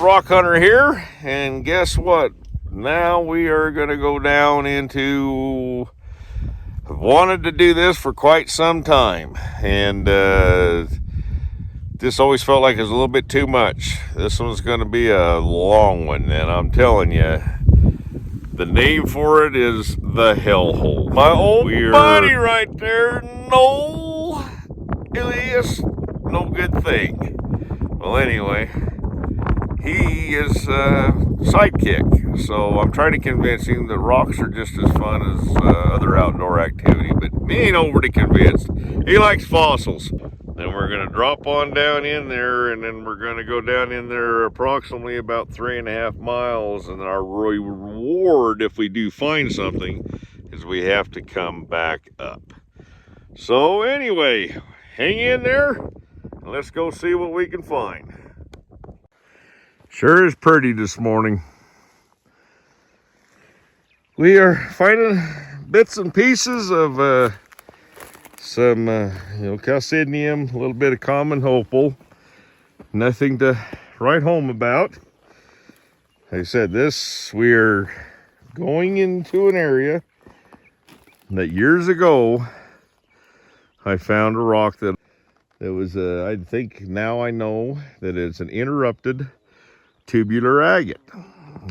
Rock Hunter here, and guess what? Now we are going to go down into... I've wanted to do this for quite some time, and this always felt like it was a little bit too much. This one's going to be a long one, and I'm telling you, the name for it is the Hellhole. My old buddy right there, no, Elias, no good thing. Well, anyway, he is sidekick, so I'm trying to convince him that rocks are just as fun as other outdoor activity, but he ain't overly convinced. He likes fossils. Then we're going to drop on down in there, and then we're going to go down in there approximately about 3.5 miles, and our reward, if we do find something, is we have to come back up. So anyway, hang in there, and let's go see what we can find. Sure is pretty this morning. We are finding bits and pieces of some chalcidium, a little bit of common opal. Nothing to write home about. Like I said, we're going into an area that years ago I found a rock that was, I think now I know that it's an interrupted tubular agate,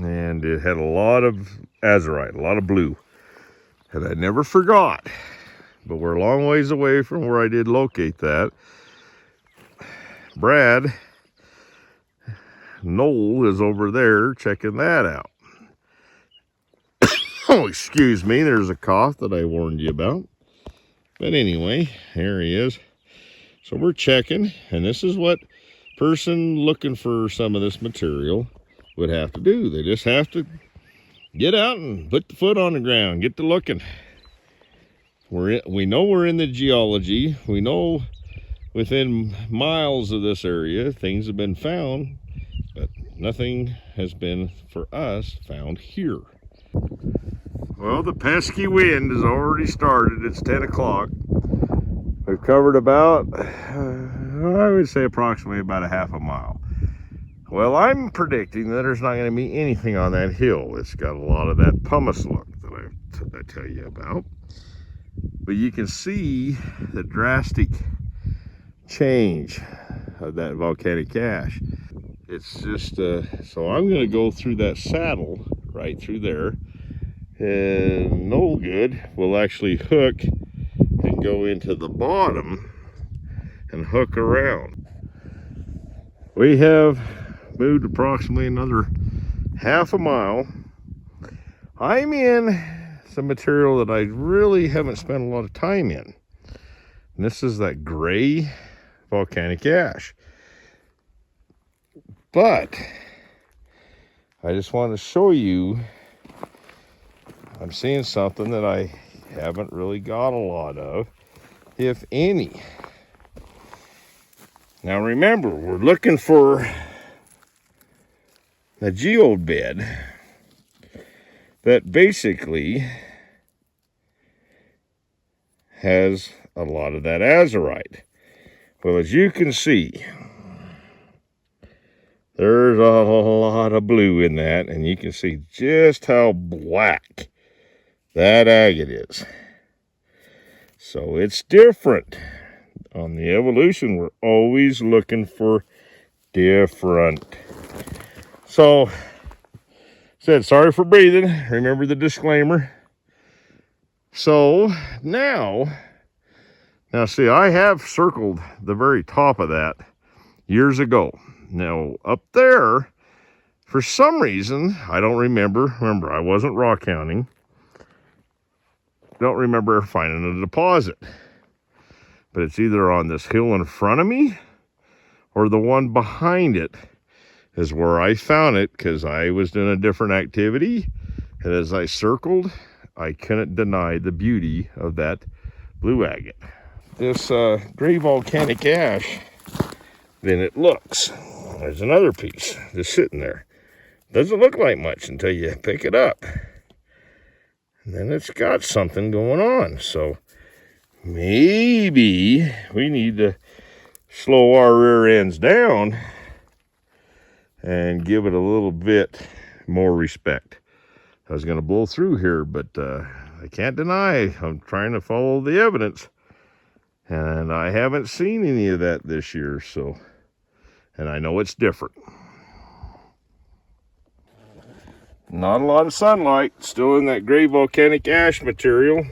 and it had a lot of azurite, a lot of blue, and I never forgot. But we're a long ways away from where I did locate that. Brad Noel is over there checking that out. Oh, excuse me, there's a cough that I warned you about. But anyway, here he is. So we're checking, and this is what person looking for some of this material would have to do. They just have to get out and put the foot on the ground, get to looking. We know we're in the geology. We know within miles of this area things have been found, but nothing has been, for us, found here. Well, the pesky wind has already started. It's 10 o'clock. We've covered about, I would say approximately about a half a mile. Well, I'm predicting that there's not going to be anything on that hill. It's got a lot of that pumice look that I tell you about. But you can see the drastic change of that volcanic ash. It's just, so I'm going to go through that saddle right through there. And no good, we'll actually hook and go into the bottom and hook around. We have moved approximately another half a mile. I'm in some material that I really haven't spent a lot of time in. And this is that gray volcanic ash. But I just want to show you, I'm seeing something that I haven't really got a lot of, if any. Now remember, we're looking for a geode bed that basically has a lot of that azurite. Well, as you can see, there's a lot of blue in that, and you can see just how black that agate is. So it's different. On the evolution, we're always looking for different. So, said sorry for breathing. Remember the disclaimer. So now see, I have circled the very top of that years ago. Now up there, for some reason, I don't remember. Remember, I wasn't rock hounding. Don't remember finding a deposit. But it's either on this hill in front of me or the one behind it is where I found it, because I was doing a different activity. And as I circled, I couldn't deny the beauty of that blue agate. This gray volcanic ash, then it looks. There's another piece just sitting there. Doesn't look like much until you pick it up. And then it's got something going on. So maybe we need to slow our rear ends down and give it a little bit more respect. I was going to blow through here, but I can't deny I'm trying to follow the evidence. And I haven't seen any of that this year, so, and I know it's different. Not a lot of sunlight, still in that gray volcanic ash material,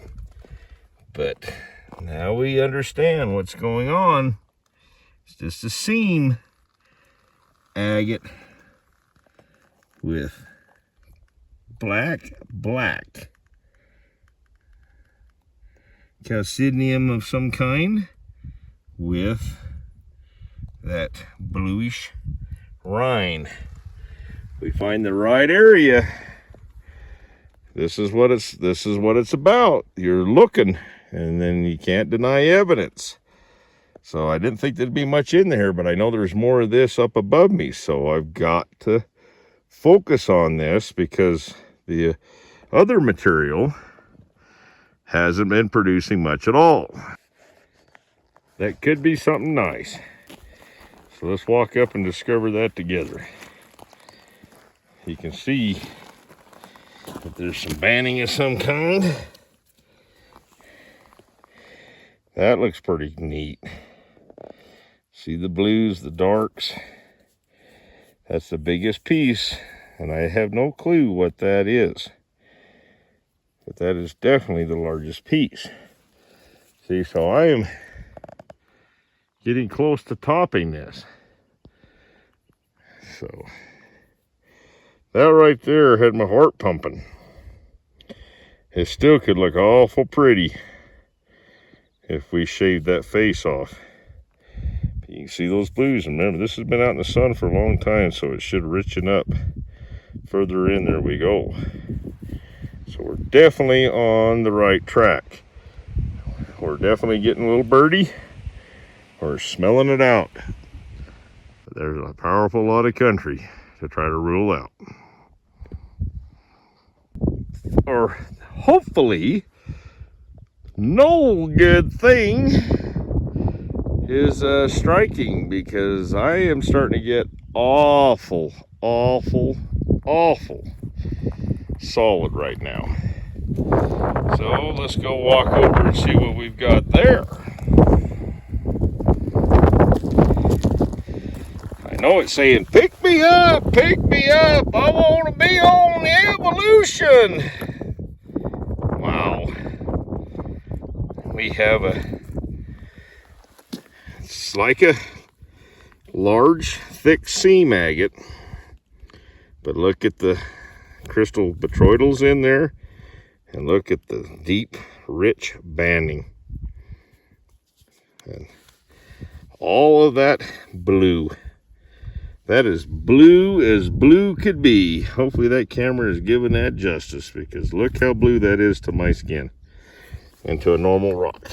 but now we understand what's going on. It's just a seam agate with black chalcedonium of some kind with that bluish rind. We find the right area. This is what it's about. You're looking, and then you can't deny evidence. So I didn't think there'd be much in there, but I know there's more of this up above me, so I've got to focus on this because the other material hasn't been producing much at all. That could be something nice. So let's walk up and discover that together. You can see that there's some banding of some kind. That looks pretty neat. See the blues, the darks. That's the biggest piece, and I have no clue what that is. But that is definitely the largest piece. See, so I am getting close to topping this. So that right there had my heart pumping. It still could look awful pretty if we shaved that face off. You can see those blues. Remember, this has been out in the sun for a long time, so it should richen up further in. There we go. So we're definitely on the right track. We're definitely getting a little birdie. We're smelling it out. There's a powerful lot of country to try to rule out. Or hopefully, no good thing is striking, because I am starting to get awful solid right now. So let's go walk over and see what we've got there. I know it's saying, pick me up, I want to be on evolution. Wow. We have it's like a large, thick seam agate, but look at the crystal botryoidals in there, and look at the deep, rich banding. And all of that blue. That is blue as blue could be. Hopefully that camera is giving that justice, because look how blue that is to my skin and to a normal rock.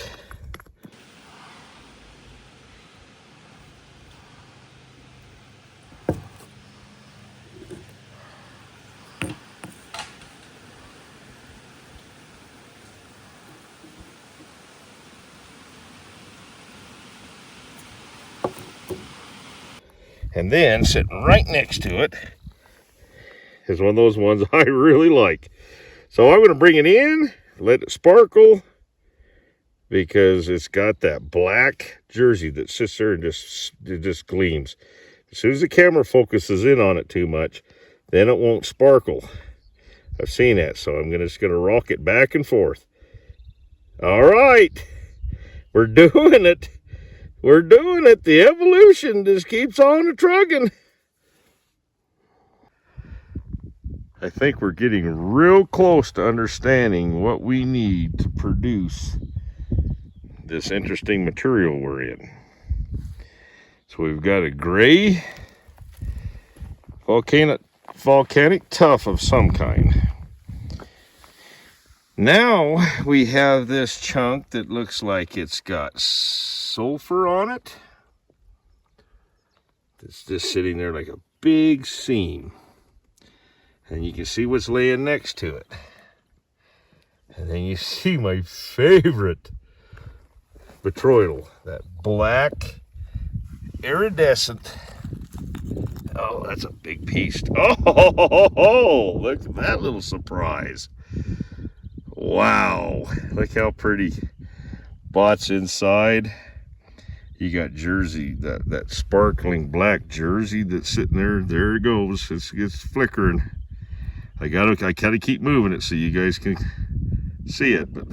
And then sitting right next to it is one of those ones I really like. So I'm going to bring it in, let it sparkle, because it's got that black jersey that sits there and just gleams. As soon as the camera focuses in on it too much, then it won't sparkle. I've seen that, so I'm just going to rock it back and forth. All right, we're doing it. We're doing it. The evolution just keeps on a-trugging. I think we're getting real close to understanding what we need to produce this interesting material we're in. So we've got a gray volcanic tuff of some kind. Now we have this chunk that looks like it's got sulfur on it. It's just sitting there like a big seam. And you can see what's laying next to it. And then you see my favorite botryoidal, that black iridescent Oh, that's a big piece. Oh, look at that little surprise. Wow, look how pretty. Spots inside. You got jersey, that sparkling black jersey that's sitting there. There it goes. It's flickering. I gotta keep moving it so you guys can see it, but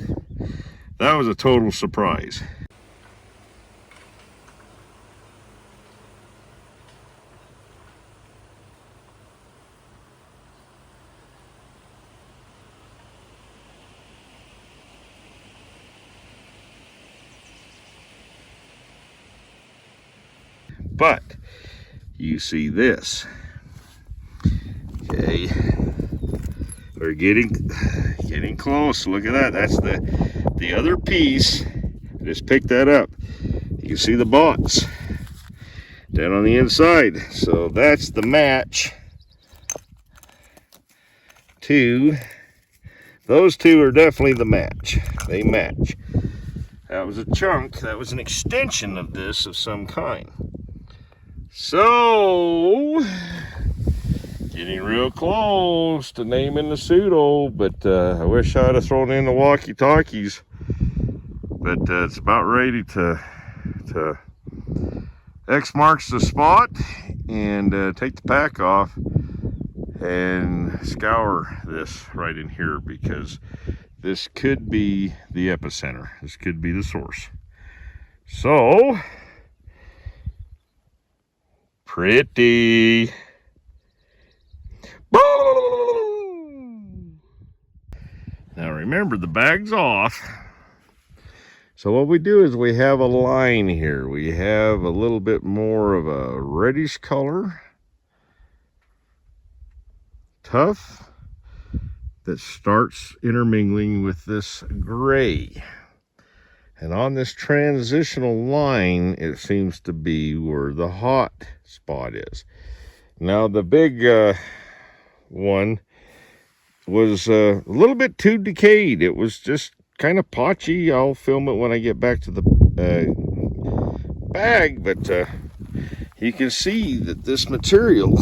that was a total surprise. But you see this. Okay, we're getting close. Look at that. That's the other piece. Just pick that up. You can see the bots down on the inside. So that's the match to those two. Are definitely the match. They match. That was a chunk. That was an extension of this of some kind. So, getting real close to naming the pseudo, but I wish I'd have thrown in the walkie-talkies. But it's about ready to X marks the spot and take the pack off and scour this right in here, because this could be the epicenter. This could be the source. So, pretty. Now remember, the bag's off. So what we do is we have a line here. We have a little bit more of a reddish color, tough, that starts intermingling with this gray. And on this transitional line, it seems to be where the hot spot is. Now the big one was a little bit too decayed. It was just kind of patchy. I'll film it when I get back to the bag, but you can see that this material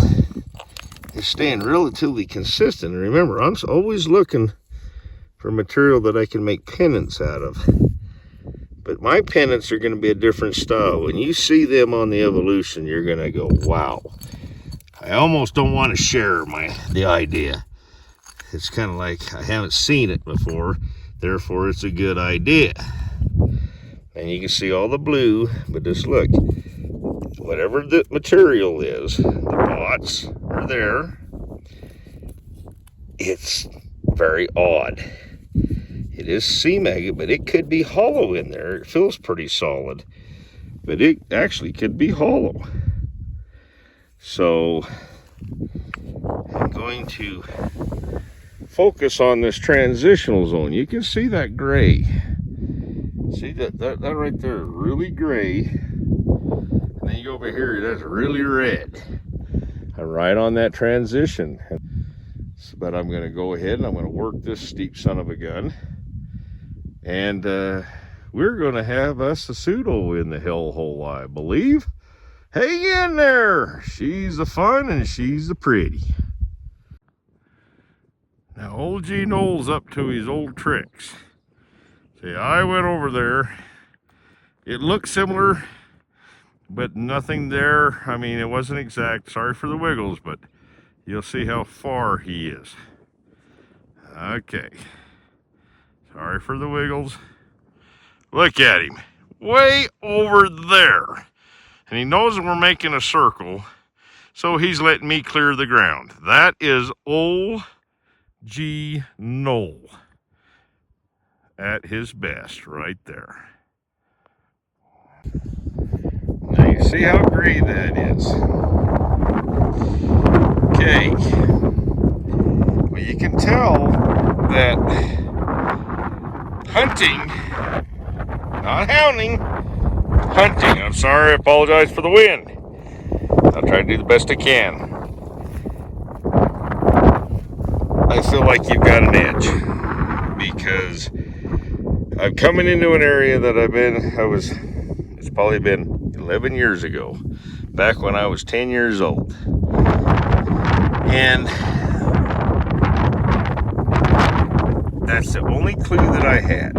is staying relatively consistent. And remember, I'm always looking for material that I can make pennants out of. But my pennants are going to be a different style. When you see them on the Evolution, you're going to go, wow. I almost don't want to share the idea. It's kind of like I haven't seen it before, therefore it's a good idea. And you can see all the blue, but just look. Whatever the material is, the bots are there. It's very odd. It is seam agate, but it could be hollow in there. It feels pretty solid, but it actually could be hollow. So I'm going to focus on this transitional zone. You can see that gray. See that right there, really gray. And then you go over here, that's really red. I'm right on that transition. But I'm going to go ahead and I'm going to work this steep son of a gun. And we're going to have us a pseudo in the hellhole, I believe. Hang in there. She's the fun and she's the pretty. Now, old G Knowles up to his old tricks. See, I went over there. It looked similar, but nothing there. I mean, it wasn't exact. Sorry for the wiggles, but you'll see how far he is. Okay. Sorry for the wiggles. Look at him. Way over there. And he knows that we're making a circle, so he's letting me clear the ground. That is old G. Knoll at his best right there. Now you see how gray that is. Okay. Well, you can tell that hunting, not hounding, hunting. I'm sorry, I apologize for the wind. I'll try to do the best I can. I feel like you've got an edge because I'm coming into an area that it's probably been 11 years ago, back when I was 10 years old. And that's the only clue that I had.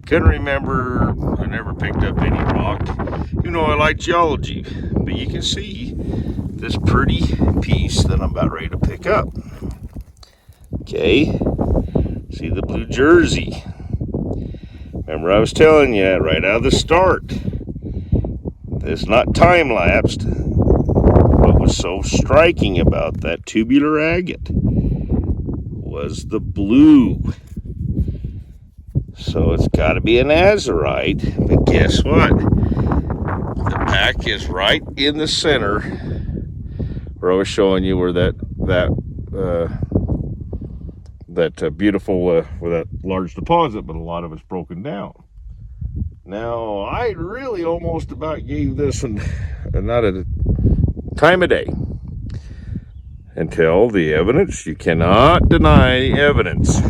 Couldn't remember, I never picked up any rock. You know, I like geology, but you can see this pretty piece that I'm about ready to pick up. Okay, see the blue jersey. Remember I was telling you right out of the start, it's not time-lapsed. What was so striking about that tubular agate was the blue. So it's got to be an azurite, but guess what? The back is right in the center where I was showing you where that beautiful, where that large deposit, but a lot of it's broken down. Now, I really almost about gave this one not a time of day until the evidence. You cannot deny evidence.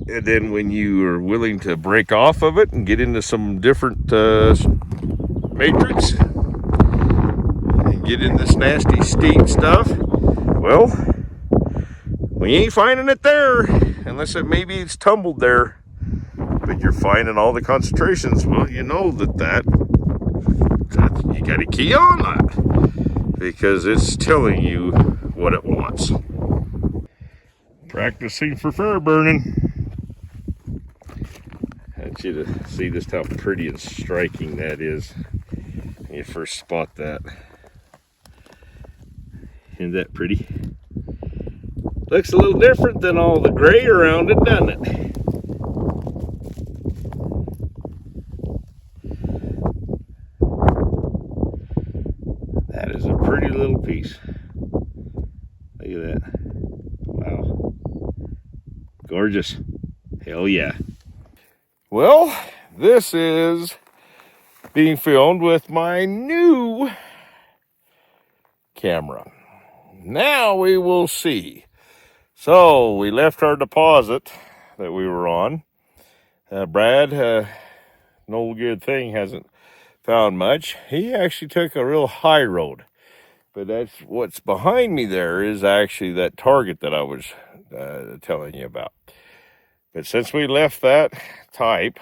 And then when you are willing to break off of it and get into some different matrix and get in this nasty steep stuff, well, we ain't finding it there unless maybe it's tumbled there. But you're finding all the concentrations. Well, you know that you got to key on that because it's telling you what it wants. Practicing for fire burning. I want you to see just how pretty and striking that is when you first spot that. Isn't that pretty? Looks a little different than all the gray around it, doesn't it? That is a pretty little piece. Look at that. Wow. Gorgeous. Hell yeah. Well, this is being filmed with my new camera. Now we will see. So we left our deposit that we were on. Brad, no good thing, hasn't found much. He actually took a real high road. But that's what's behind me there is actually that target that I was telling you about. But since we left that type,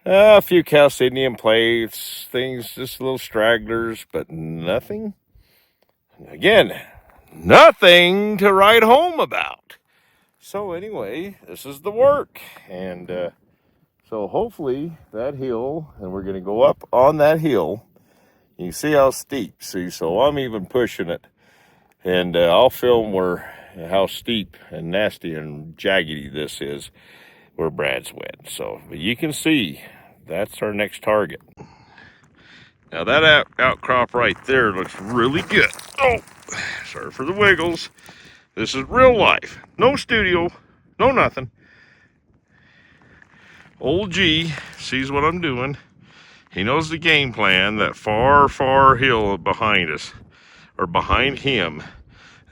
a few chalcedonian plates, things, just little stragglers, but nothing. Again, nothing to write home about. So anyway, this is the work. And so hopefully that hill, and we're going to go up on that hill. You can see how steep. See, so I'm even pushing it. And I'll film how steep and nasty and jaggedy this is where Brad's went. So, but you can see that's our next target. Now that outcrop right there looks really good. Oh, sorry for the wiggles. This is real life. No studio, no nothing. Old G sees what I'm doing. He knows the game plan. That far, far hill behind us, or behind him,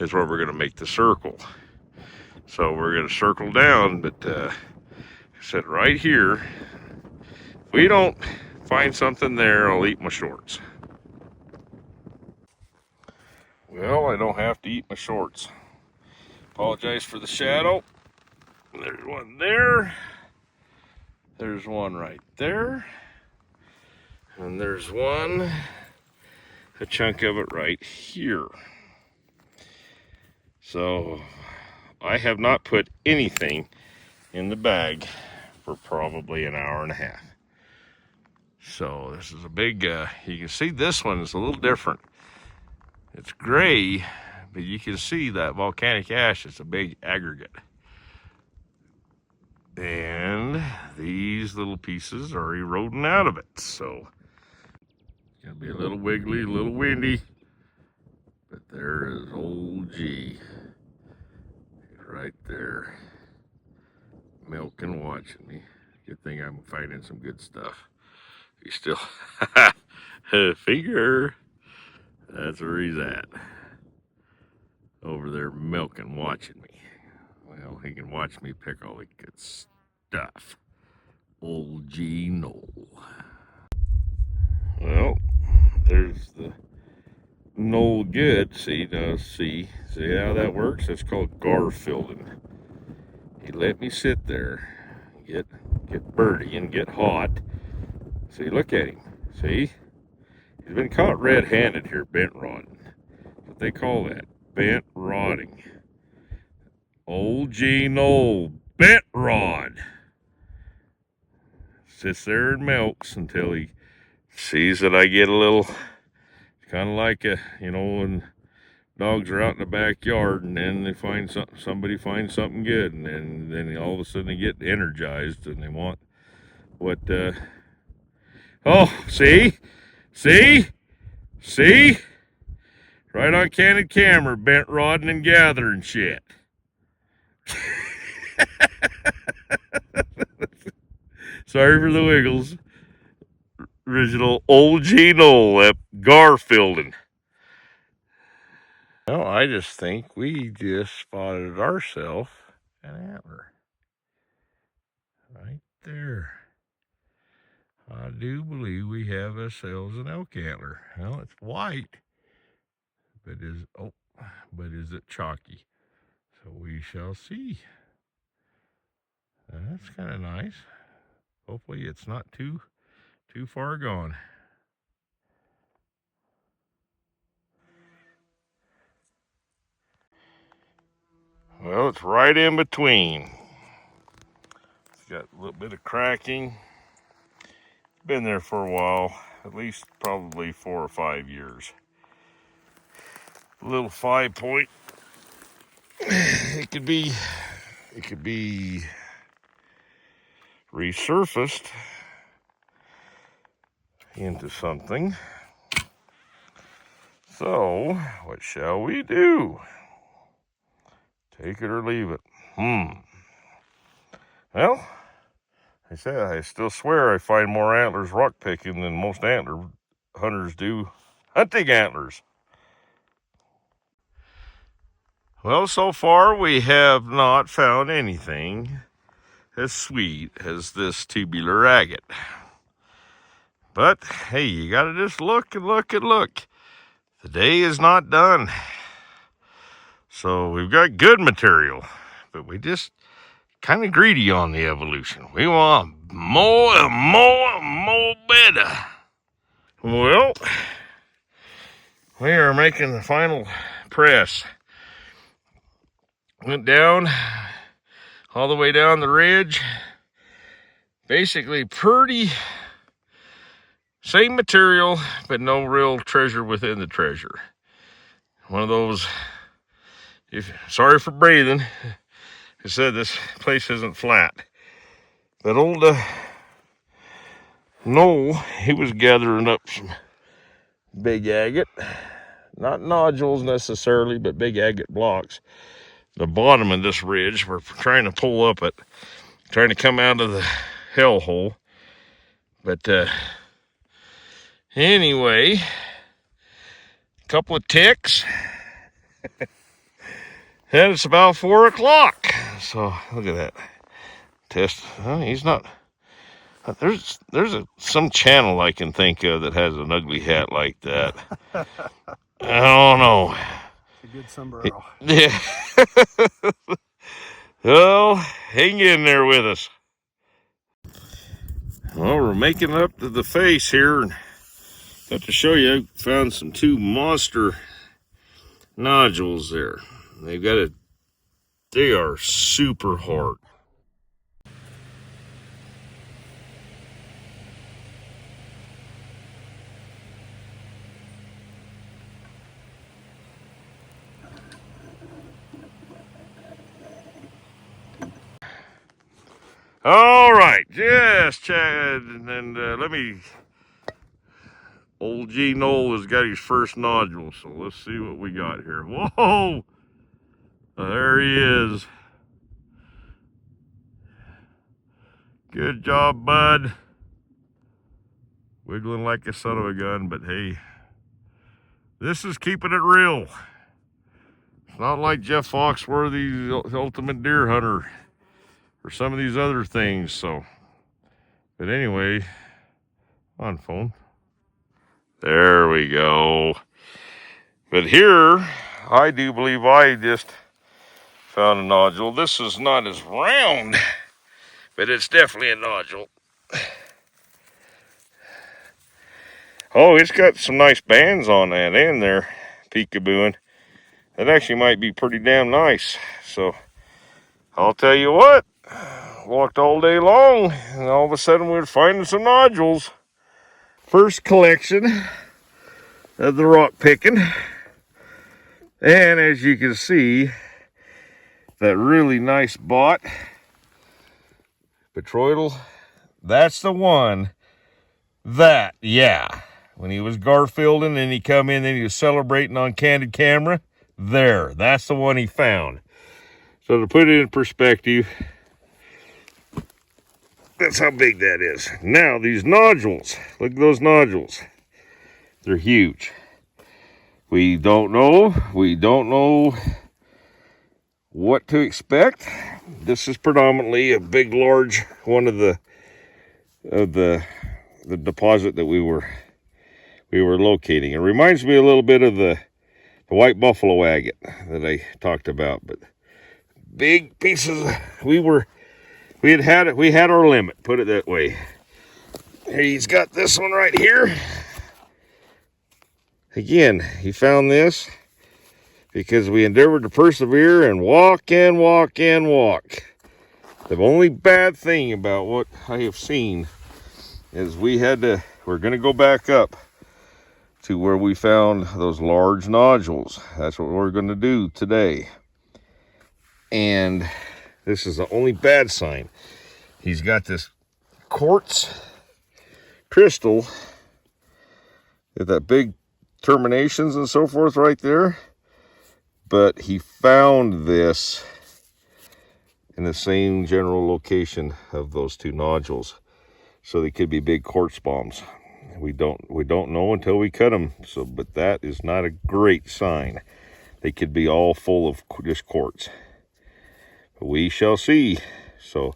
is where we're going to make the circle. So we're going to circle down, but sit right here. If we don't find something there, I'll eat my shorts. Well, I don't have to eat my shorts. Apologize for the shadow. There's one there. There's one right there. And there's one, a chunk of it right here. So I have not put anything in the bag for probably an hour and a half. So this is a big, you can see this one is a little different. It's gray, but you can see that volcanic ash is a big aggregate. And these little pieces are eroding out of it. So it's gonna be a little wiggly, a little windy, but there is old G right there, milking, watching me. Good thing I'm finding some good stuff. He's still finger. That's where he's at. Over there milking, watching me. Well, he can watch me pick all the good stuff. Old G Knoll. Well, there's the no good. See, now see how that works? That's called Garfielding. He let me sit there, get birdie and get hot. See, look at him. See? He's been caught red-handed here, bent rodding. That's what they call that, bent rodding. Old G Noel, bent rod. Sits there and milks until he sees that I get a little, kind of like when dogs are out in the backyard and then they find somebody finds something good, and then all of a sudden they get energized and they want what, oh, see, right on candid camera, bent rodding and gathering shit. Sorry for the wiggles. Original Old G Noel at Garfielding. No, I just think we just spotted ourselves an antler. Right there. I do believe we have ourselves an elk antler. Well, it's white, but is it chalky? So we shall see. That's kind of nice. Hopefully it's not too far gone. Well, it's right in between. It's got a little bit of cracking. Been there for a while, at least probably 4 or 5 years. A little 5-point. It could be resurfaced into something. So, what shall we do? Take it or leave it? Well, I still swear I find more antlers rock picking than most antler hunters do hunting antlers. Well, so far we have not found anything as sweet as this tubular agate. But hey, you gotta just look and look and look. The day is not done. So we've got good material, but we just kind of greedy on the evolution. We want more and more and more better. Well, we are making the final press. Went down, all the way down the ridge. Basically pretty same material, but no real treasure within the treasure. One of those, sorry for breathing. I said this place isn't flat. But old Noel, he was gathering up some big agate. Not nodules necessarily, but big agate blocks. The bottom of this ridge, we're trying to pull up it, trying to come out of the hellhole. But anyway, a couple of ticks. And it's about 4 o'clock. So look at that. Test. Oh, he's not. There's some channel I can think of that has an ugly hat like that. I don't know. It's a good sombrero. Yeah. Well, hang in there with us. Well, we're making up to the face here. Got to show you, I found some 2 monster nodules there. They are super hard. All right, just Chad, and let me. Old G Noel has got his first nodule, so let's see what we got here. Whoa! There he is. Good job, bud. Wiggling like a son of a gun, but hey, this is keeping it real. It's not like Jeff Foxworthy's Ultimate Deer Hunter or some of these other things, so. But anyway, on phone. There we go. But here, I do believe I just found a nodule. This is not as round, but it's definitely a nodule. Oh, it's got some nice bands on that end there, peekabooing. That actually might be pretty damn nice. So, I'll tell you what, walked all day long, and all of a sudden we were finding some nodules. First collection of the rock picking. And as you can see, that really nice bot, Petroidal, that's the one that, yeah, when he was Garfielding and he come in and he was celebrating on candid camera, there, that's the one he found. So to put it in perspective, that's how big that is. Now these nodules, look at those nodules. They're huge. We don't know what to expect. This is predominantly a big, large one of the deposit that we were locating. It reminds me a little bit of the white buffalo agate that I talked about, but big pieces. We had our limit, put it that way. He's got this one right here. Again, he found this because we endeavored to persevere and walk and walk and walk. The only bad thing about what I have seen is we're going to go back up to where we found those large nodules. That's what we're going to do today. And this is the only bad sign. He's got this quartz crystal with that big terminations and so forth right there. But he found this in the same general location of those two nodules. So they could be big quartz bombs. We don't know until we cut them. So, but that is not a great sign. They could be all full of just quartz. But we shall see. So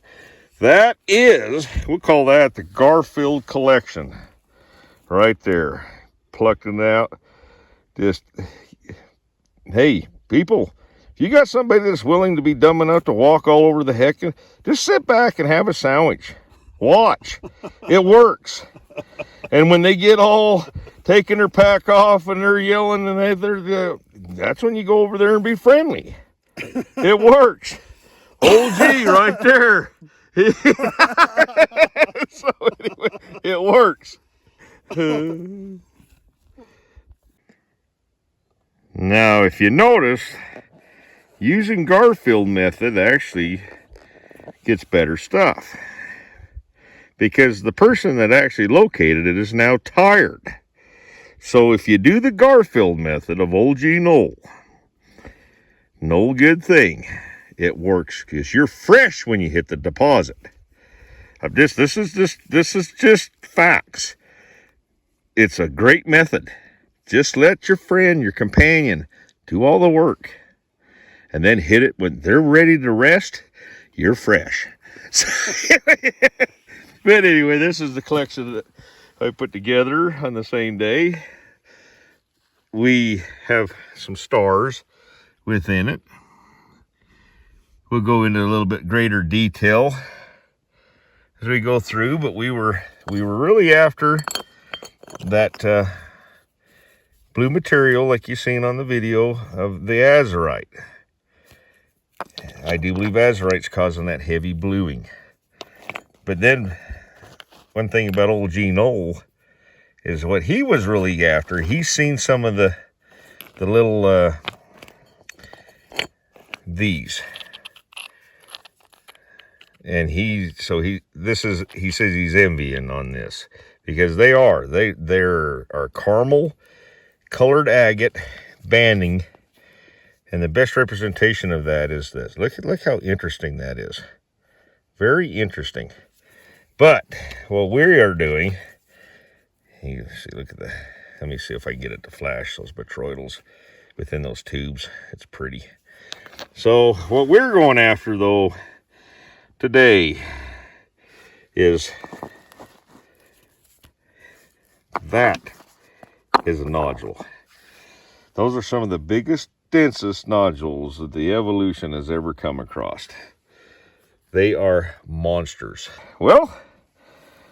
that is, we'll call that the Garfield collection. Right there. Plucked it out. Just, hey, people, if you got somebody that's willing to be dumb enough to walk all over the heck, just sit back and have a sandwich. Watch. It works. And when they get all taking their pack off and they're yelling, and that's when you go over there and be friendly. It works. OG right there. So anyway, it works. Now, if you notice, using Garfield method actually gets better stuff. Because the person that actually located it is now tired. So if you do the Garfield method of Old G Knoll, no good thing. It works because you're fresh when you hit the deposit. This is just facts. It's a great method. Just let your friend, your companion, do all the work. And then hit it when they're ready to rest, you're fresh. But anyway, this is the collection that I put together on the same day. We have some stars within it. We'll go into a little bit greater detail as we go through, but we were really after that blue material like you've seen on the video of the azurite. I do believe azurite's causing that heavy bluing. But then one thing about Old G Knoll is what he was really after. He's seen some of the little these, and he says he's envying on this because there are caramel colored agate banding, and the best representation of that is this. Look how interesting that is. Very interesting. But what we are doing, you see, look at the, let me see if I can get it to flash those botroidals within those tubes. It's pretty. So what we're going after though today is that is a nodule. Those are some of the biggest, densest nodules that the evolution has ever come across. They are monsters. Well,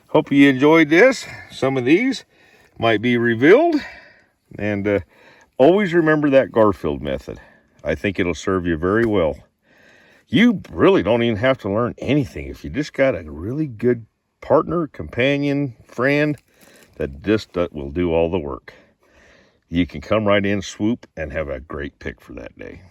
hope you enjoyed this. Some of these might be revealed. And always remember that Garfield method. I think it'll serve you very well. You really don't even have to learn anything if you just got a really good partner, companion, friend that just will do all the work. You can come right in, swoop, and have a great pick for that day.